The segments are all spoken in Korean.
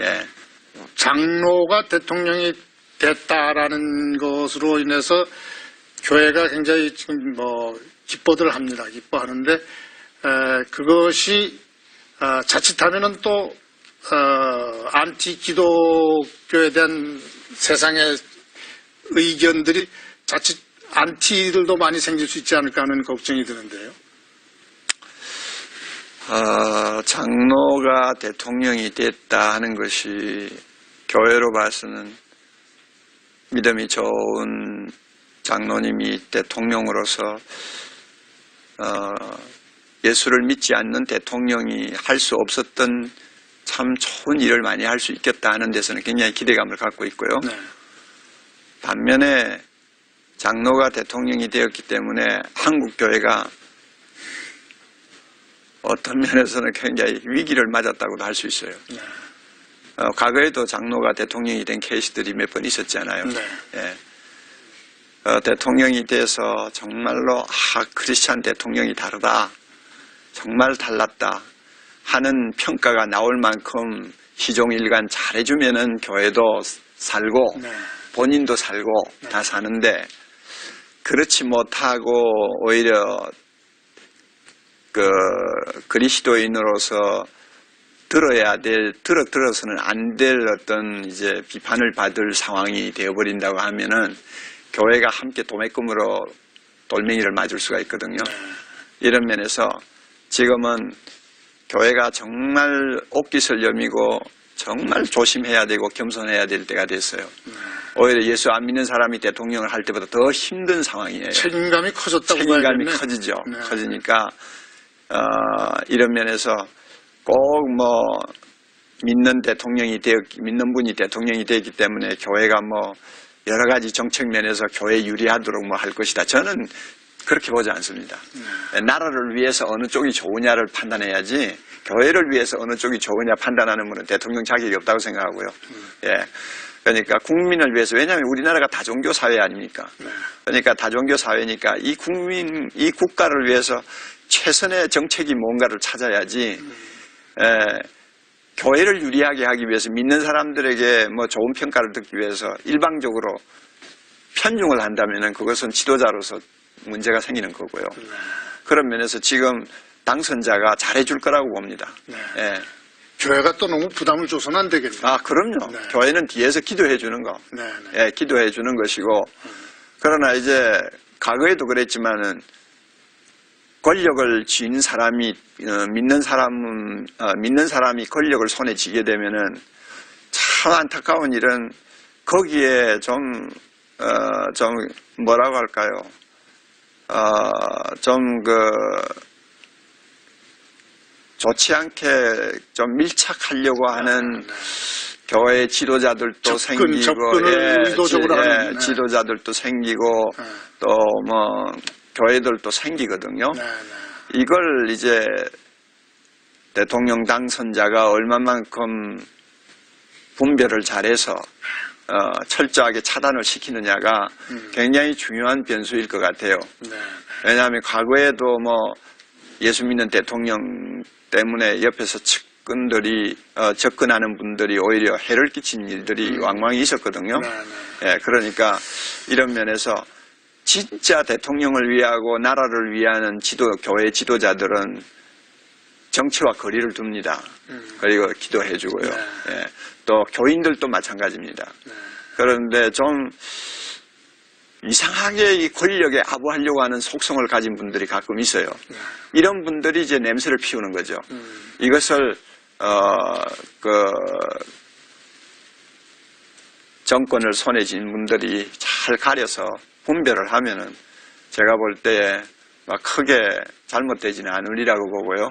예. 장로가 대통령이 됐다라는 것으로 인해서 교회가 굉장히 지금 기뻐들 합니다. 기뻐하는데, 그것이, 자칫하면은 또, 안티 기독교에 대한 세상의 의견들이 자칫 안티들도 많이 생길 수 있지 않을까 하는 걱정이 드는데요. 장로가 대통령이 됐다 하는 것이 교회로 봐서는 믿음이 좋은 장로님이 대통령으로서 예수를 믿지 않는 대통령이 할 수 없었던 참 좋은 일을 많이 할 수 있겠다 하는 데서는 굉장히 기대감을 갖고 있고요. 네. 반면에 장로가 대통령이 되었기 때문에 한국교회가 어떤 면에서는 굉장히 위기를 맞았다고도 할 수 있어요. 네. 과거에도 장로가 대통령이 된 케이스들이 몇 번 있었잖아요. 네. 예. 대통령이 돼서 정말로 크리스찬 대통령이 다르다, 정말 달랐다 하는 평가가 나올 만큼 시종일관 잘해주면은 교회도 살고 네. 본인도 살고 네. 다 사는데, 그렇지 못하고 오히려 그리스도인으로서 들어서는 안 될 어떤 이제 비판을 받을 상황이 되어버린다고 하면은 교회가 함께 도매금으로 돌멩이를 맞을 수가 있거든요. 이런 면에서 지금은 교회가 정말 옷깃을 여미고 정말 조심해야 되고 겸손해야 될 때가 됐어요. 오히려 예수 안 믿는 사람이 대통령을 할 때보다 더 힘든 상황이에요. 책임감이 커졌다고 책임감이 봐야겠네. 커지죠. 네. 커지니까 이런 면에서 꼭 믿는 분이 대통령이 되기 때문에 교회가 여러 가지 정책 면에서 교회 유리하도록 할 것이다. 저는 그렇게 보지 않습니다. 나라를 위해서 어느 쪽이 좋으냐를 판단해야지 교회를 위해서 어느 쪽이 좋으냐 판단하는 분은 대통령 자격이 없다고 생각하고요. 예. 그러니까 국민을 위해서, 왜냐하면 우리나라가 다종교 사회 아닙니까? 그러니까 다종교 사회니까 이 국가를 위해서 최선의 정책이 뭔가를 찾아야지, 교회를 유리하게 하기 위해서 믿는 사람들에게 좋은 평가를 듣기 위해서 일방적으로 편중을 한다면은 그것은 지도자로서 문제가 생기는 거고요. 그런 면에서 지금 당선자가 잘해줄 거라고 봅니다. 예. 교회가 또 너무 부담을 줘서는 안 되겠네요. 그럼요. 네. 교회는 뒤에서 기도해 주는 거. 네. 예, 기도해 주는 것이고, 그러나 이제 과거에도 그랬지만은 권력을 쥔 사람이 믿는 사람이 권력을 손에 쥐게 되면은 참 안타까운 일은 거기에 좀 뭐라고 할까요? 좋지 않게 좀 밀착하려고 하는 교회 지도자들도 생기고, 접근을 의도적으로 하는, 네. 지도자들도 생기고, 또 교회들도 생기거든요. 이걸 이제 대통령 당선자가 얼마만큼 분별을 잘해서 철저하게 차단을 시키느냐가 굉장히 중요한 변수일 것 같아요. 왜냐하면 과거에도 예수 믿는 대통령 때문에 옆에서 접근하는 분들이 오히려 해를 끼친 일들이 왕왕 있었거든요. 예, 그러니까 이런 면에서 진짜 대통령을 위하고 나라를 위하는 교회 지도자들은 정치와 거리를 둡니다. 그리고 기도해 주고요. 예, 또 교인들도 마찬가지입니다. 그런데 좀 이상하게 이 권력에 아부하려고 하는 속성을 가진 분들이 가끔 있어요. 이런 분들이 이제 냄새를 피우는 거죠. 이것을 정권을 손에 쥔 분들이 잘 가려서 분별을 하면은 제가 볼 때에 크게 잘못되지는 않으리라고 보고요.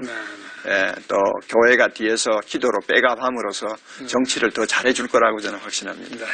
예, 또 교회가 뒤에서 기도로 백업함으로써 정치를 더 잘해줄 거라고 저는 확신합니다. 예.